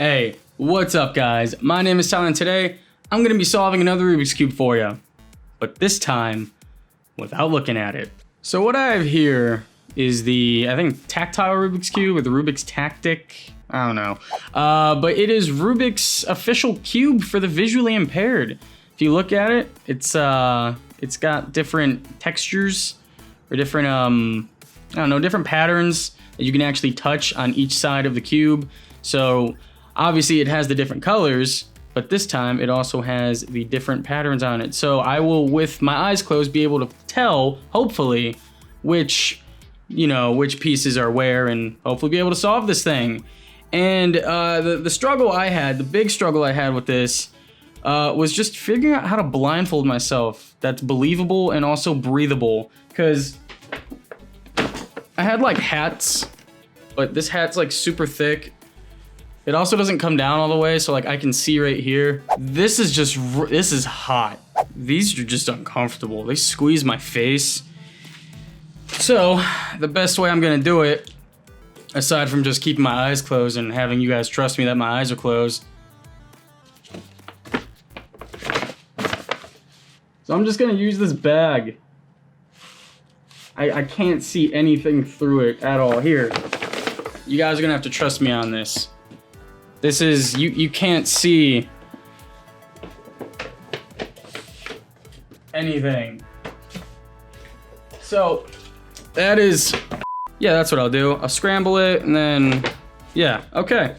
Hey, what's up guys? My name is Tyler and today I'm going to be solving another Rubik's Cube for you. But this time, without looking at it. So what I have here is the, I think, Tactile Rubik's Cube with the Rubik's Tactic. I don't know. But it is Rubik's official cube for the visually impaired. If you look at it, it's got different textures or different, I don't know, different patterns that you can actually touch on each side of the cube. So obviously it has the different colors, but this time it also has the different patterns on it. So I will, with my eyes closed, be able to tell, hopefully, which pieces are where, and hopefully be able to solve this thing. And the struggle I had, the big struggle I had with this, was just figuring out how to blindfold myself that's believable and also breathable. Because I had like hats, but this hat's like super thick. It also doesn't come down all the way, so like I can see right here. This is hot. These are just uncomfortable. They squeeze my face. So the best way I'm gonna do it, aside from just keeping my eyes closed and having you guys trust me that my eyes are closed. So I'm just gonna use this bag. I can't see anything through it at all. Here, you guys are gonna have to trust me on this. This is, you can't see anything. So that is, yeah, that's what I'll do. I'll scramble it and then, yeah, okay.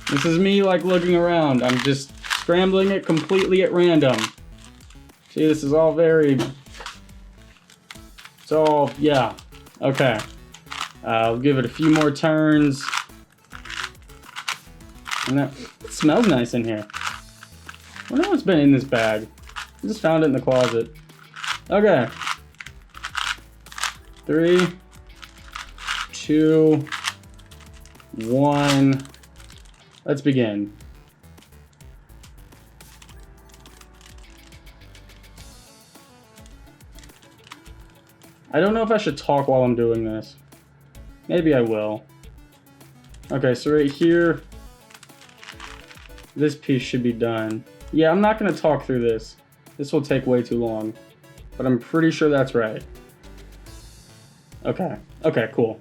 This is me like looking around. I'm just scrambling it completely at random. See, this is all very, it's all, yeah, okay. I'll give it a few more turns. And that, it smells nice in here. I wonder what's been in this bag. I just found it in the closet. Okay. 3, 2, 1. Let's begin. I don't know if I should talk while I'm doing this. Maybe I will. Okay, so right here, this piece should be done. Yeah, I'm not gonna talk through this. This will take way too long, but I'm pretty sure that's right. Okay, okay, cool.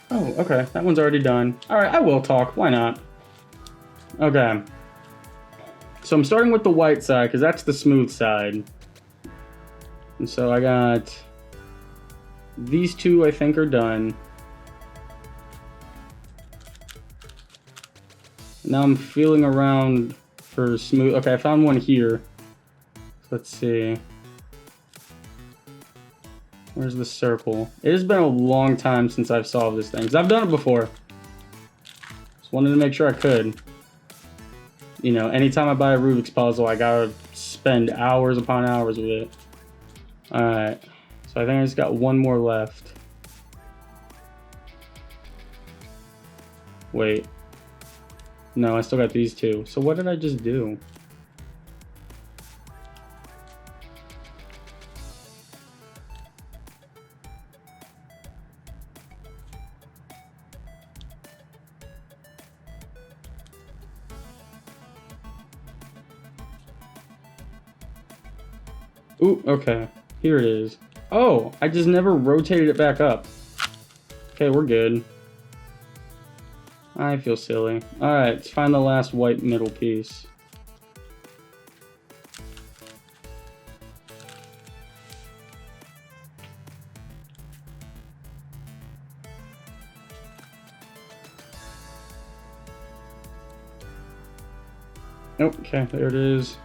Oh, okay, that one's already done. All right, I will talk, why not? Okay. So I'm starting with the white side, because that's the smooth side. And so I got these two I think are done. Now I'm feeling around for smooth. Okay, I found one here. Let's see. Where's the circle? It has been a long time since I've solved this thing, because I've done it before. Just wanted to make sure I could. You know, anytime I buy a Rubik's puzzle, I gotta spend hours upon hours with it. Alright, so I think I just got one more left. Wait. No, I still got these two. So what did I just do? Ooh, okay. Here it is. Oh, I just never rotated it back up. Okay, we're good. I feel silly. Alright, let's find the last white middle piece. Okay, there it is.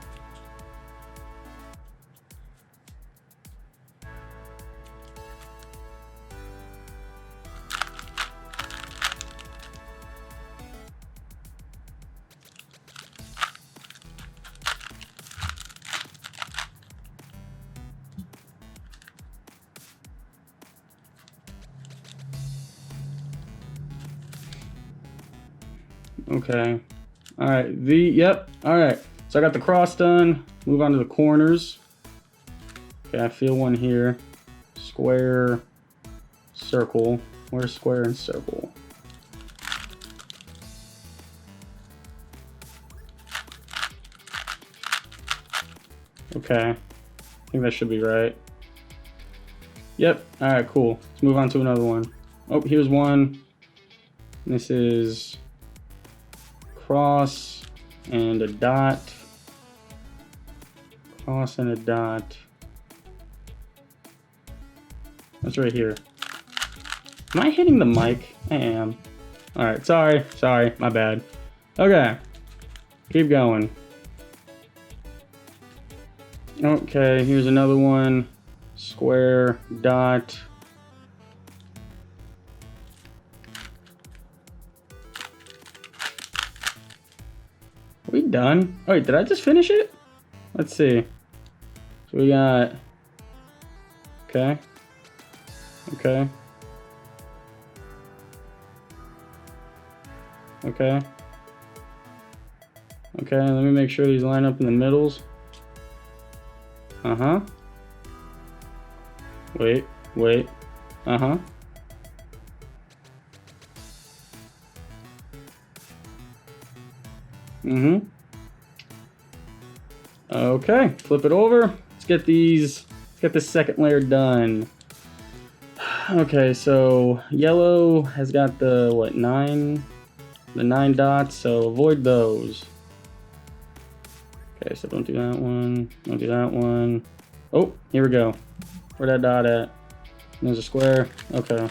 Okay. All right. Yep. All right. So I got the cross done. Move on to the corners. Okay, I feel one here. Square, circle. Where's square and circle? Okay. I think that should be right. Yep. All right, cool. Let's move on to another one. Oh, here's one. This is cross and a dot. Cross and a dot. That's right here. Am I hitting the mic? I am. All right, sorry, my bad. Okay, keep going. Okay, here's another one. Square, dot. Are we done? Oh wait, did I just finish it? Let's see. So we got, okay. Okay. Okay. Okay, let me make sure these line up in the middles. Uh-huh. Wait. Uh-huh. Mm-hmm. Okay, flip it over. Let's get this second layer done. Okay, so yellow has got the, what, 9 dots, so avoid those. Okay, so don't do that one, don't do that one. Oh, here we go. Where'd that dot at? There's a square, okay.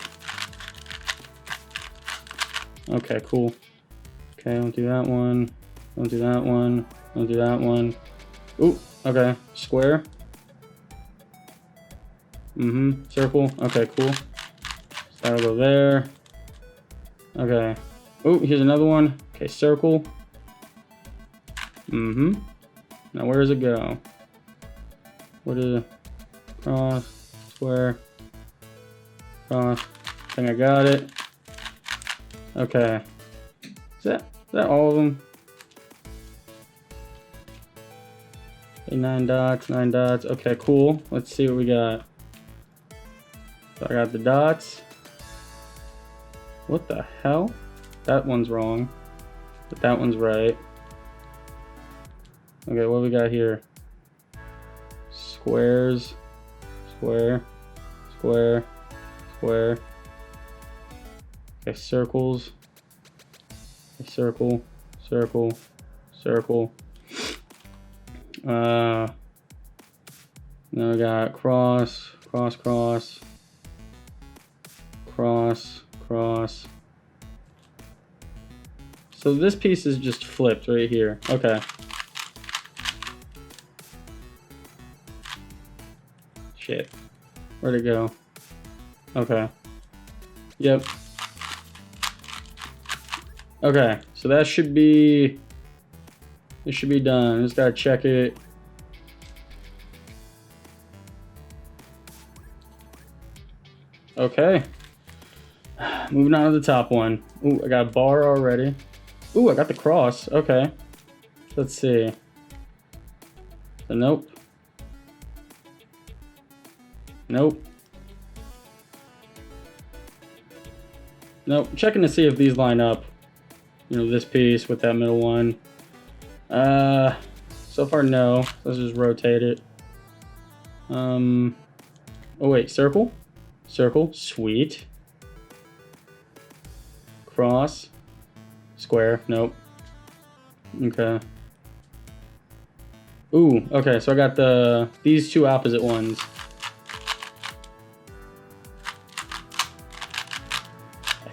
Okay, cool. Okay, don't do that one, don't do that one, don't do that one. Ooh, okay, square. Mm-hmm, circle, okay, cool. So that'll go there. Okay. Oh, here's another one. Okay, circle. Mm-hmm. Now where does it go? What is it? Cross, square, cross. I think I got it. Okay. Is that all of them? Okay, 9 dots, 9 dots. Okay, cool. Let's see what we got. So I got the dots. What the hell? That one's wrong, but that one's right. Okay, what we got here? Squares, square, square, square. Okay, circles. Okay, circle, circle, circle. Now we got cross, cross, cross, cross, cross. So this piece is just flipped right here. Okay. Shit. Where'd it go? Okay. Yep. Okay, so that should be... It should be done. Just gotta check it. Okay. Moving on to the top one. Ooh, I got a bar already. Ooh, I got the cross. Okay. Let's see. So nope. Nope. Nope. Checking to see if these line up. You know, this piece with that middle one. So far no. Let's just rotate it. Oh wait, circle? Circle. Sweet. Cross. Square. Nope. Okay. Ooh, okay, so I got these two opposite ones.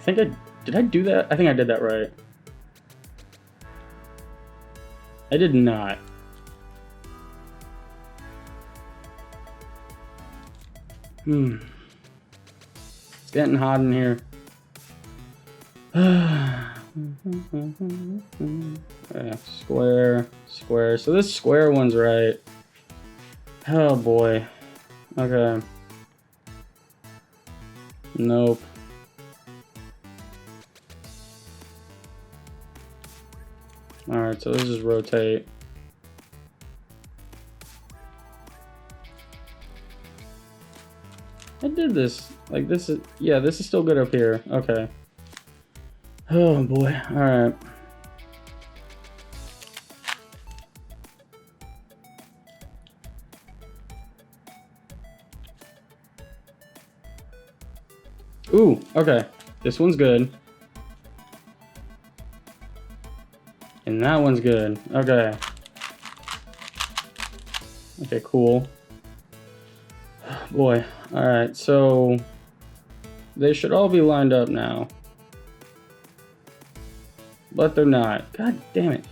Did I do that? I think I did that right. I did not. It's getting hot in here. Okay, square, square. So this square one's right. Oh boy. Okay. Nope. All right, so let's just rotate. I did this, like this is, yeah, this is still good up here. Okay. Oh boy, all right. Ooh, okay. This one's good. And that one's good. Okay. Okay, cool. Boy. Alright, so they should all be lined up now. But they're not. God damn it.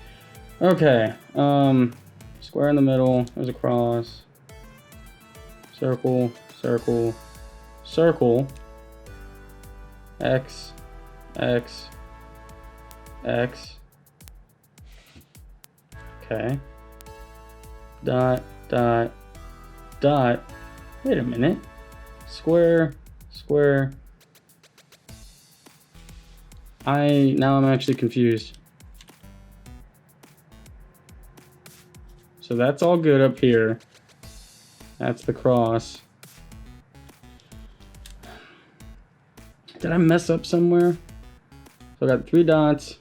Okay. Square in the middle. There's a cross. Circle, circle, circle. X, X, X. Okay. Dot, dot, dot. Wait a minute. Square, square. Now I'm actually confused. So that's all good up here. That's the cross. Did I mess up somewhere? So I got 3 dots.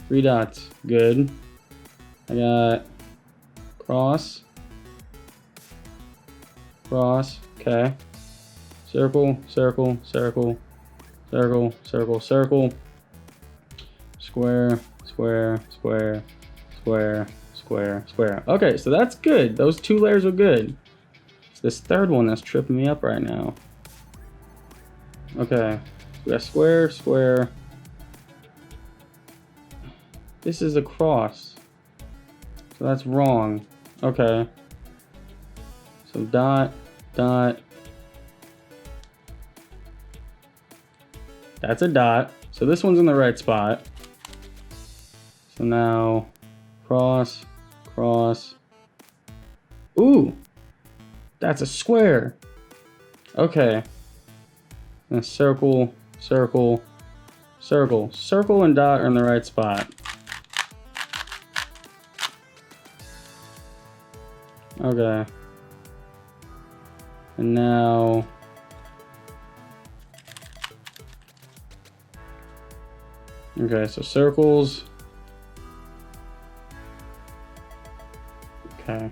3 dots. Good. I got cross. Cross. Okay. Circle, circle, circle, circle, circle, circle. Square, square, square, square, square, square. Okay, so that's good. Those 2 layers are good. It's this third one that's tripping me up right now. Okay, we got square, square. This is a cross. So that's wrong. Okay. So dot, dot. That's a dot. So this one's in the right spot. So now cross, cross. Ooh, that's a square. Okay. And circle, circle, circle. Circle and dot are in the right spot. Okay. And now okay, so circles. Okay.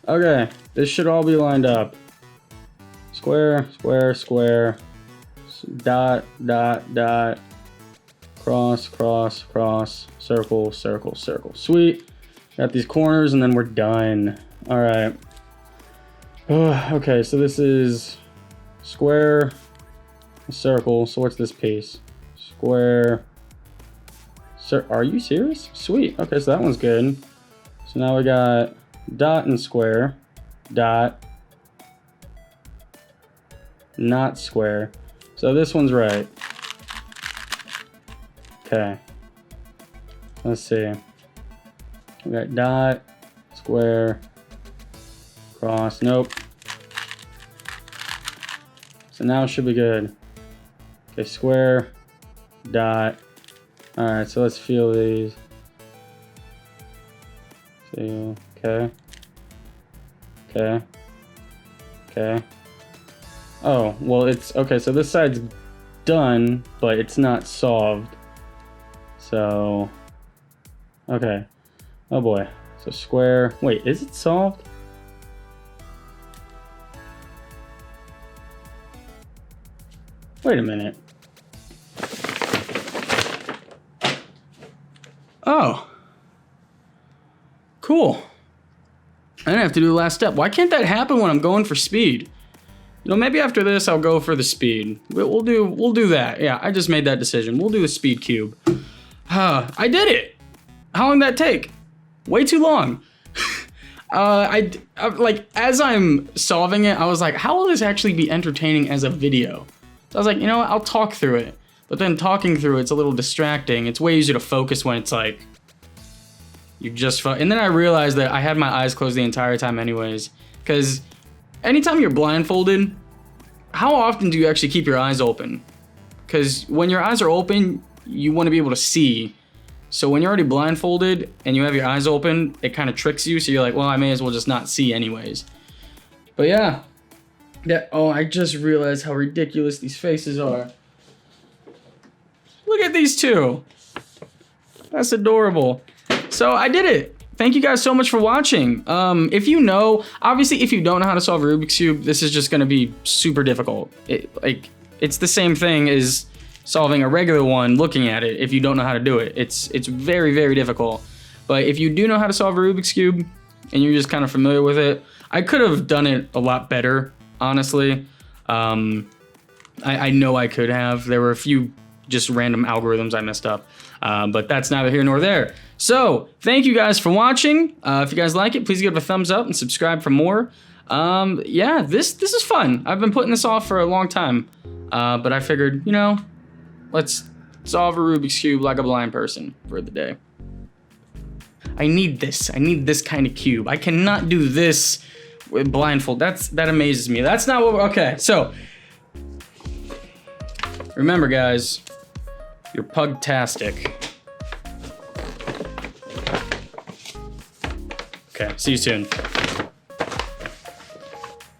Okay, this should all be lined up. Square, square, square, dot, dot, dot, cross, cross, cross, circle, circle, circle. Sweet. Got these corners and then we're done. All right. Okay, so this is square, circle. So what's this piece? Square. Are you serious? Sweet. Okay, so that one's good. So now we got dot and square, dot, not square. So this one's right. Okay. Let's see. We got dot, square, cross. Nope. So now it should be good. Okay, square, dot. All right, so let's feel these. So, okay. Okay. Okay. Oh, well, it's okay. So this side's done, but it's not solved. So, okay. Oh boy. So square. Wait, is it solved? Wait a minute. Oh. Cool. I didn't have to do the last step. Why can't that happen when I'm going for speed? You know, maybe after this I'll go for the speed. We'll do that. Yeah, I just made that decision. We'll do the speed cube. I did it. How long did that take? Way too long. I like, as I'm solving it, I was like, how will this actually be entertaining as a video? So I was like, you know what, I'll talk through it. But then talking through it's a little distracting. It's way easier to focus when it's like You just and then I realized that I had my eyes closed the entire time anyways, because anytime you're blindfolded, how often do you actually keep your eyes open? Because when your eyes are open, you want to be able to see. So when you're already blindfolded and you have your eyes open, it kind of tricks you. So you're like, well, I may as well just not see anyways. But yeah. Oh, I just realized how ridiculous these faces are. Look at these two. That's adorable. So I did it. Thank you guys so much for watching. If you know, obviously if you don't know how to solve a Rubik's Cube, this is just gonna be super difficult. It's the same thing as solving a regular one looking at it if you don't know how to do it. It's very, very difficult. But if you do know how to solve a Rubik's Cube and you're just kind of familiar with it, I could have done it a lot better, honestly. I know I could have. There were a few just random algorithms I messed up, but that's neither here nor there. So thank you guys for watching. If you guys like it, please give it a thumbs up and subscribe for more. Yeah, this is fun. I've been putting this off for a long time, but I figured, you know, let's solve a Rubik's Cube like a blind person for the day. I need this. I need this kind of cube. I cannot do this with blindfold. That amazes me. That's not what okay, so remember guys, you're pugtastic. Okay, see you soon.